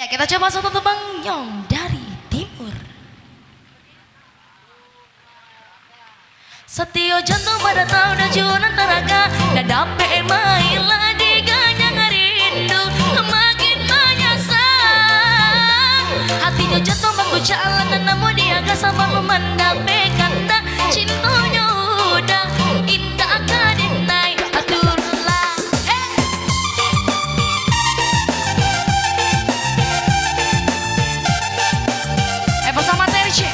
Ya, kita coba satu tebang nyong dari timur. Setio jantung pada tahu dan jualan taraga dan dape maila di ganyang rindu makin menyasar hati jo jantung bangku jalan dan namun dia gak sabar memandape kanda cintanya udah indah kadinai aturlah bersama Terce.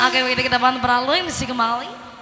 Oke, begitu kita bantu peralui mesti kembali.